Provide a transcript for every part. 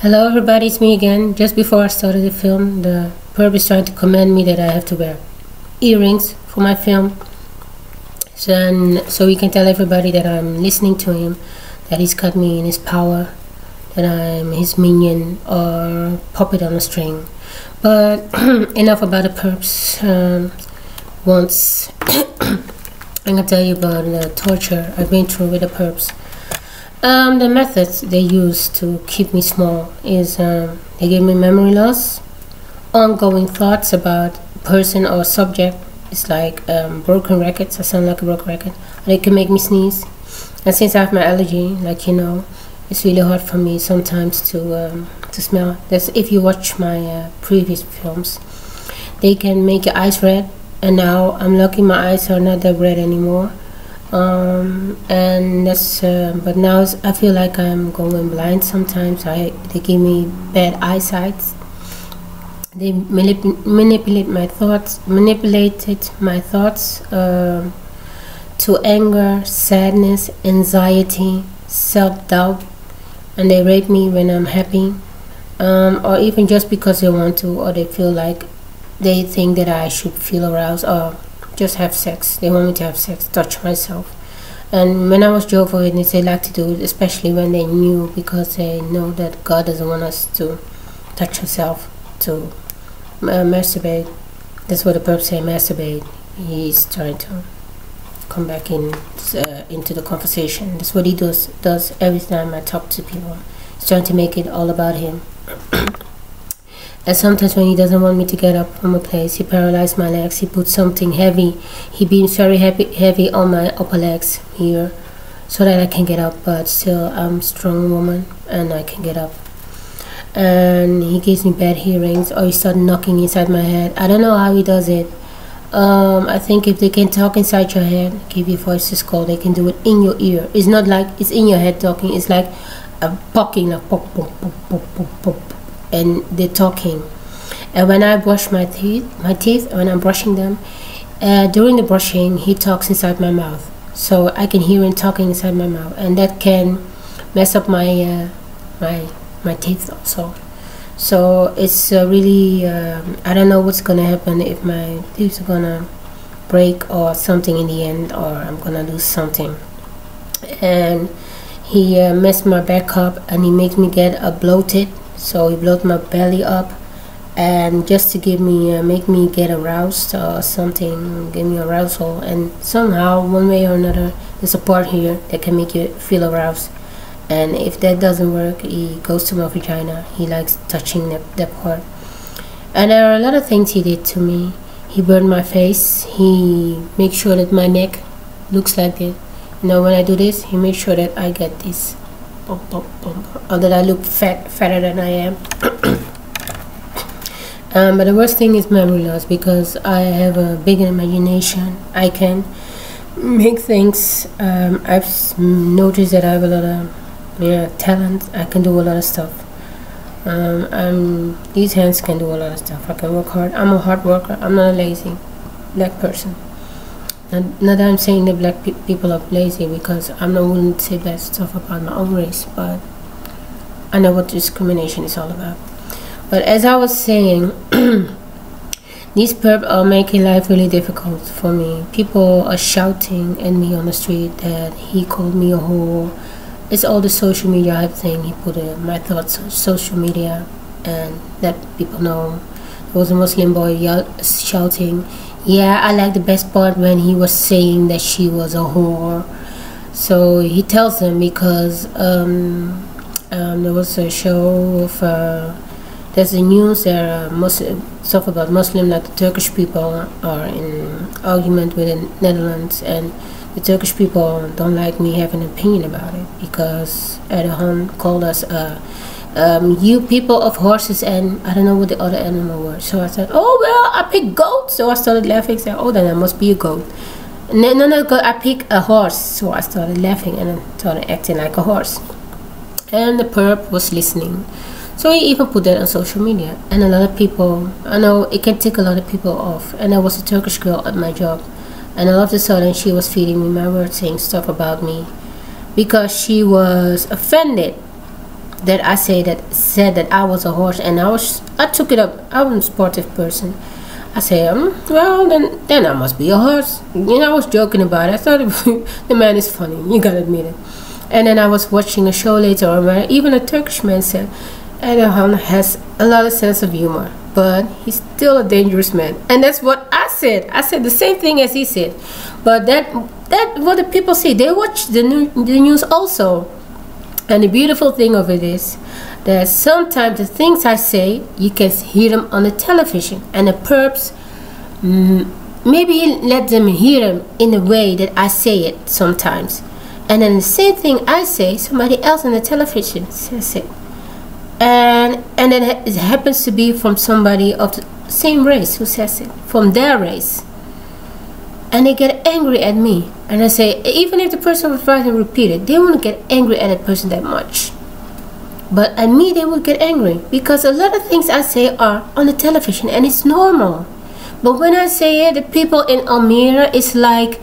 Hello everybody, it's me again. Just before I started the film, the perp is trying to command me that I have to wear earrings for my film. So he can tell everybody that I'm listening to him, that he's got me in his power, that I'm his minion or puppet on a string. But enough about the perps. Once I'm gonna tell you about the torture I've been through with the perps. The methods they use to keep me small is they give me memory loss, ongoing thoughts about person or subject. It's like broken records. I sound like a broken record. They can make me sneeze. And since I have my allergy, it's really hard for me sometimes to smell. That's if you watch my previous films, they can make your eyes red. And now I'm lucky my eyes are not that red anymore. And that's but now I feel like I'm going blind sometimes. They give me bad eyesight. They manipulated my thoughts to anger, sadness, anxiety, self-doubt, and they rape me when I'm happy, or even just because they want to, or they feel like they think that I should feel aroused or just have sex. They want me to have sex, touch myself. And when I was Jehovah's Witness, they like to do it, especially when they knew, because they know that God doesn't want us to touch ourselves, to masturbate. That's what the perps say, masturbate. He's trying to come back into the conversation. That's what he does every time I talk to people. He's trying to make it all about him. And sometimes when he doesn't want me to get up from a place, he paralyzes my legs. He puts something heavy. He beams very heavy on my upper legs here, so that I can get up. But still, I'm a strong woman and I can get up. And he gives me bad hearings, or he starts knocking inside my head. I don't know how he does it. I think if they can talk inside your head, give your voices call, they can do it in your ear. It's not like it's in your head talking. It's like a poking, like pop, pop, pop, pop, pop, pop. And they're talking. And when I brush my teeth, when I'm brushing them, during the brushing, he talks inside my mouth, so I can hear him talking inside my mouth, and that can mess up my my teeth also. So it's really I don't know what's gonna happen, if my teeth are gonna break or something in the end, or I'm gonna lose something. And he messed my back up, and he makes me get bloated. So he blows my belly up, and just to give me make me get aroused or something, give me arousal. And somehow, one way or another, there's a part here that can make you feel aroused. And if that doesn't work, he goes to my vagina. He likes touching that part. And there are a lot of things he did to me. He burned my face. He makes sure that my neck looks like it. You know, when I do this, he makes sure that I get this. Or that I look fatter than I am. But the worst thing is memory loss, because I have a big imagination. I can make things. I've noticed that I have a lot of talent. I can do a lot of stuff. These hands can do a lot of stuff. I can work hard. I'm a hard worker. I'm not a lazy black person. Not that I'm saying that black people are lazy, because I'm not willing to say bad stuff about my own race, but I know what discrimination is all about. But as I was saying, these perps are making life really difficult for me. People are shouting at me on the street that he called me a whore. It's all the social media hype thing. He put my thoughts on social media, and let people know. There was a Muslim boy shouting, yeah, I like the best part when he was saying that she was a whore. So he tells them, because there was a show of there's the news, there are stuff about Muslim, like the Turkish people are in argument with the Netherlands, and the Turkish people don't like me having an opinion about it, because Erdogan called us you people of horses, and I don't know what the other animal was. So I said, oh well, I picked goat. So I started laughing. Said, oh, then I must be a goat. No, I picked a horse. So I started laughing, and then started acting like a horse. And the perp was listening. So he even put that on social media. And a lot of people, I know it can tick a lot of people off. And there was a Turkish girl at my job, and all of a sudden she was feeding me my words, saying stuff about me, because she was offended that I said that I was a horse, and I took it up. I'm a sportive person. I said, well, then I must be a horse. You know, I was joking about it. I thought the man is funny. You gotta admit it. And then I was watching a show later on where even a Turkish man said, Erdogan has a lot of sense of humor, but he's still a dangerous man. And that's what I said. I said the same thing as he said. But that what the people say. They watch the news also. And the beautiful thing of it is that sometimes the things I say, you can hear them on the television. And the perps, maybe he let them hear them in the way that I say it sometimes. And then the same thing I say, somebody else on the television says it. And then it happens to be from somebody of the same race who says it, from their race. And they get angry at me. And I say, even if the person was right and repeat it, they won't get angry at a person that much. But at me, they will get angry. Because a lot of things I say are on the television, and it's normal. But when I say it, the people in Almere, it's like,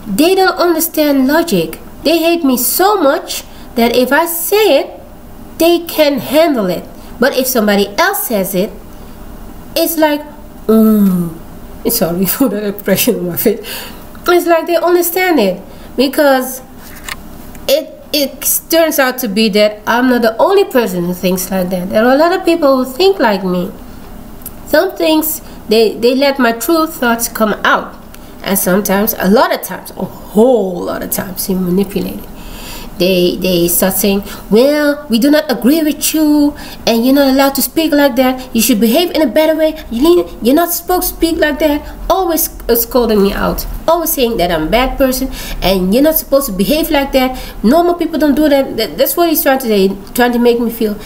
they don't understand logic. They hate me so much that if I say it, they can handle it. But if somebody else says it, it's like, sorry for the expression on my face. It's like they understand it, because it turns out to be that I'm not the only person who thinks like that. There are a lot of people who think like me. Some things, they let my true thoughts come out, and sometimes, a lot of times, a whole lot of times, they manipulate it. They start saying, well, we do not agree with you, and you're not allowed to speak like that. You should behave in a better way. You're not supposed to speak like that. Always scolding me out. Always saying that I'm a bad person, and you're not supposed to behave like that. Normal people don't do that. That's what he's trying to say, trying to make me feel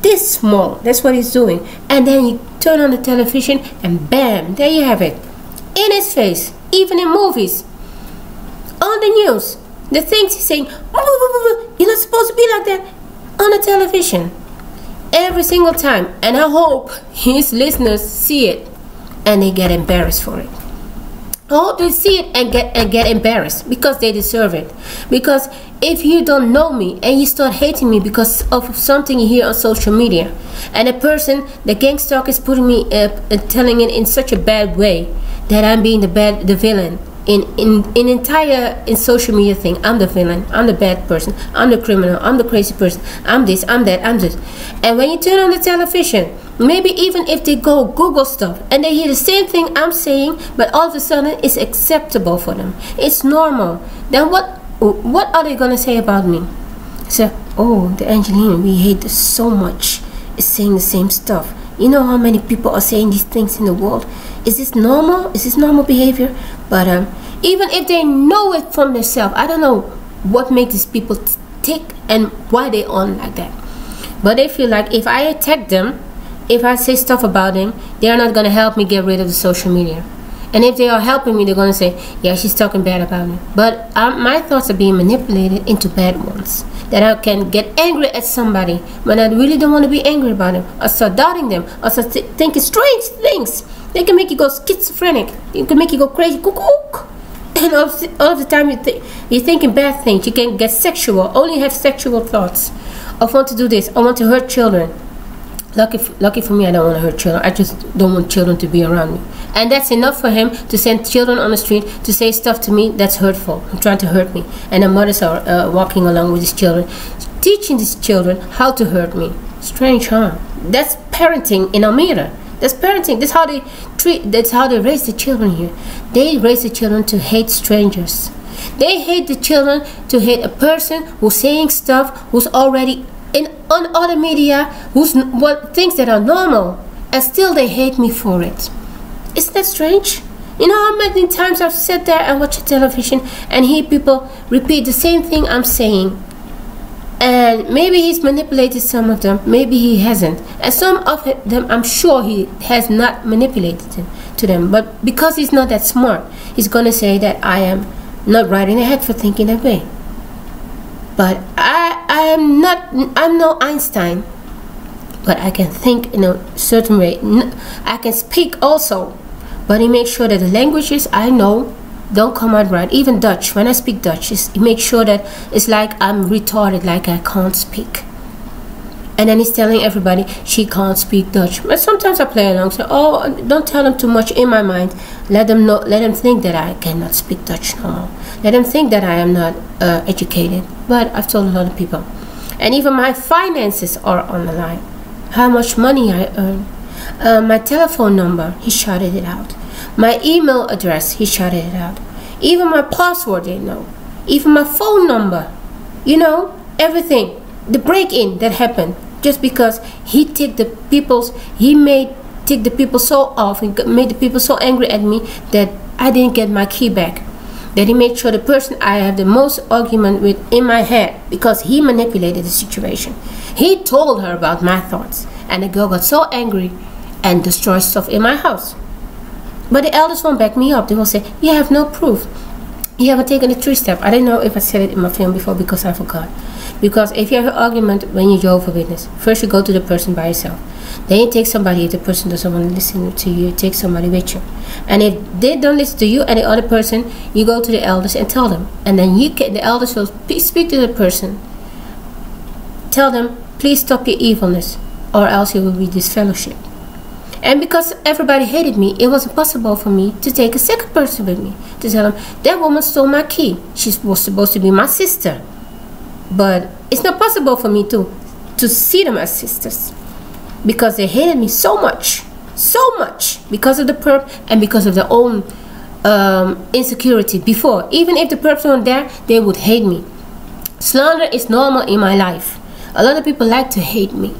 this small. That's what he's doing. And then you turn on the television, and bam, there you have it. In his face, even in movies, on the news. The things he's saying, you're not supposed to be like that, on the television. Every single time. And I hope his listeners see it and they get embarrassed for it. I hope they see it and get embarrassed, because they deserve it. Because if you don't know me and you start hating me because of something you hear on social media, and a person, the Gangstalk, is putting me telling it in such a bad way that I'm being the villain. In social media thing, I'm the villain, I'm the bad person, I'm the criminal, I'm the crazy person, I'm this, I'm that, I'm this. And when you turn on the television, maybe even if they go Google stuff and they hear the same thing I'm saying, but all of a sudden it's acceptable for them, it's normal, then what are they gonna say about me? So, oh, the Angelina we hate so much is saying the same stuff. You know how many people are saying these things in the world? Is this normal? Is this normal behavior? But even if they know it from themselves, I don't know what makes these people tick and why they on like that. But they feel like if I attack them, if I say stuff about them, they are not going to help me get rid of the social media. And if they are helping me, they're going to say, yeah, she's talking bad about me. But my thoughts are being manipulated into bad ones. That I can get angry at somebody when I really don't want to be angry about them. Or start doubting them. Or start thinking strange things. They can make you go schizophrenic. They can make you go crazy. Cuckoo. And all of the time you're thinking bad things. You can get sexual. Only have sexual thoughts. I want to do this. I want to hurt children. Lucky for me, I don't want to hurt children. I just don't want children to be around me. And that's enough for him to send children on the street to say stuff to me that's hurtful, trying to hurt me. And the mothers are walking along with these children, teaching these children how to hurt me. Strange, huh? That's parenting in Almere. That's parenting. That's how they raise the children here. They raise the children to hate strangers. They hate the children to hate a person who's saying stuff, who's already on other media, who's things that are normal, and still they hate me for it. Isn't that strange? You know how many times I've sat there and watched television and hear people repeat the same thing I'm saying, and maybe he's manipulated some of them, maybe he hasn't, and some of them I'm sure he has not manipulated to them, but because he's not that smart, he's gonna say that I am not right in the head for thinking that way. But I'm no Einstein, but I can think in a certain way. I can speak also, but he makes sure that the languages I know don't come out right. Even Dutch, when I speak Dutch, he makes sure that it's like I'm retarded, like I can't speak. And then he's telling everybody she can't speak Dutch. But sometimes I play along, say, oh, don't tell them too much in my mind. Let them know, let them think that I cannot speak Dutch no more. Let them think that I am not educated. But I've told a lot of people. And even my finances are on the line. How much money I earn. My telephone number, he shouted it out. My email address, he shouted it out. Even my password, they know. Even my phone number. You know, everything. The break-in that happened. Just because he took the people's, he took the people so off, he made the people so angry at me that I didn't get my key back. That he made sure the person I have the most argument with in my head, because he manipulated the situation. He told her about my thoughts, and the girl got so angry and destroyed stuff in my house. But the elders won't back me up. They will say, you have no proof. You haven't taken the 3-step. I don't know if I said it in my film before because I forgot. Because if you have an argument when you're Jehovah's Witness, first you go to the person by yourself. Then you take somebody. If the person doesn't want to listen to you, you take somebody with you. And if they don't listen to you and the other person, you go to the elders and tell them. And then the elders will speak to the person. Tell them, please stop your evilness, or else you will be disfellowshipped. And because everybody hated me, it was impossible for me to take a second person with me. To tell them, that woman stole my key. She was supposed to be my sister. But it's not possible for me to see them as sisters. Because they hated me so much. So much. Because of the perp and because of their own insecurity before. Even if the perps weren't there, they would hate me. Slander is normal in my life. A lot of people like to hate me.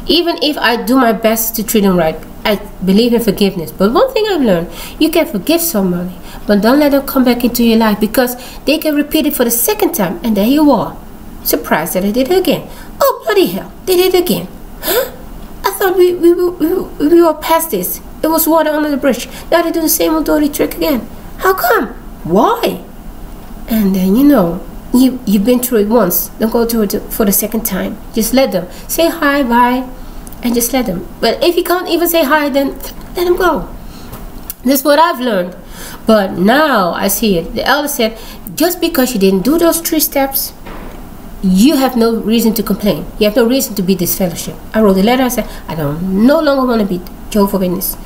Even if I do my best to treat them right, I believe in forgiveness. But one thing I've learned, you can forgive somebody, but don't let them come back into your life, because they can repeat it for the second time, and there you are. Surprised that I did it again. Oh, bloody hell, they did it again. Huh? I thought we were past this. It was water under the bridge. Now they do the same old dirty trick again. How come? Why? And then, you know, you've been through it once. Don't go through it for the second time. Just let them. Say hi, bye, and just let them. But if you can't even say hi, then let them go. That's what I've learned. But now I see it. The elder said, just because you didn't do those 3 steps, you have no reason to complain. You have no reason to be disfellowship. I wrote a letter. I said, I no longer want to be Jehovah's Witness.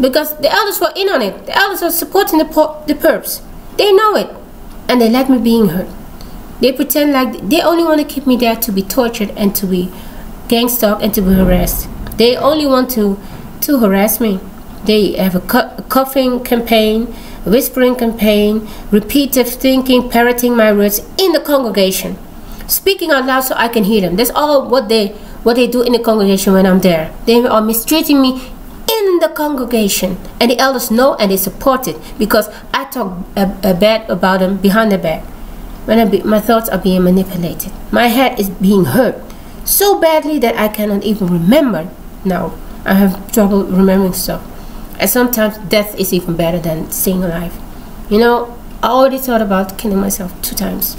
Because the elders were in on it. The elders are supporting the perps. They know it. And they let me being hurt. They pretend like they only want to keep me there to be tortured and to be gangstalked and to be harassed. They only want to harass me. They have a coughing campaign, a whispering campaign, repetitive thinking, parroting my words in the congregation. Speaking out loud so I can hear them. That's all what they do in the congregation when I'm there. They are mistreating me in the congregation. And the elders know and they support it, because I talk bad about them behind their back. When my thoughts are being manipulated. My head is being hurt so badly that I cannot even remember now. I have trouble remembering stuff. And sometimes death is even better than staying alive. You know, I already thought about killing myself 2 times.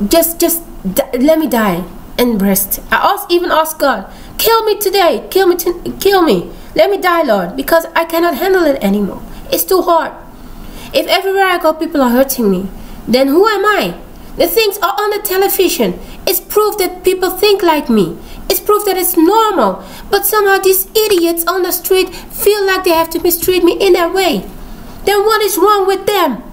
Just let me die and rest. I even asked God, kill me today, kill me. Let me die, Lord, because I cannot handle it anymore. It's too hard. If everywhere I go people are hurting me, then who am I? The things are on the television. It's proof that people think like me. It's proof that it's normal. But somehow these idiots on the street feel like they have to mistreat me in their way. Then what is wrong with them?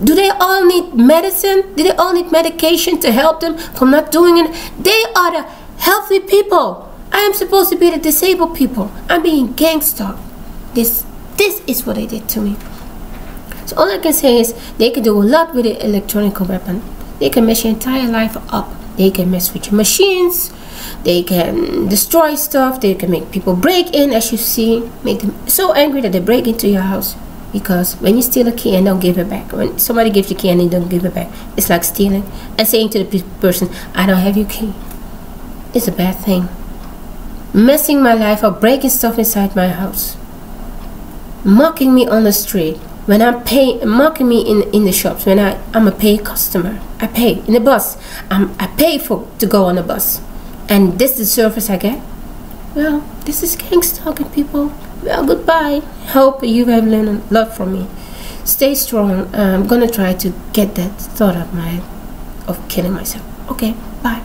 Do they all need medicine? Do they all need medication to help them from not doing it? They are the healthy people. I am supposed to be the disabled people. I'm being gangstalked. This is what they did to me. So all I can say is they can do a lot with the electronic weapon. They can mess your entire life up. They can mess with your machines. They can destroy stuff. They can make people break in, as you see. Make them so angry that they break into your house. Because when you steal a key and don't give it back, when somebody gives you a key and you don't give it back, it's like stealing and saying to the person, I don't have your key. It's a bad thing. Messing my life up, breaking stuff inside my house. Mocking me on the street. When I'm mocking me in the shops, when I'm a paid customer. I pay in the bus. I pay to go on the bus. And this is the service I get? Well, this is gangstalking, people. Well, goodbye. Hope you have learned a lot from me. Stay strong. I'm gonna try to get that thought out of my head of killing myself. Okay, bye.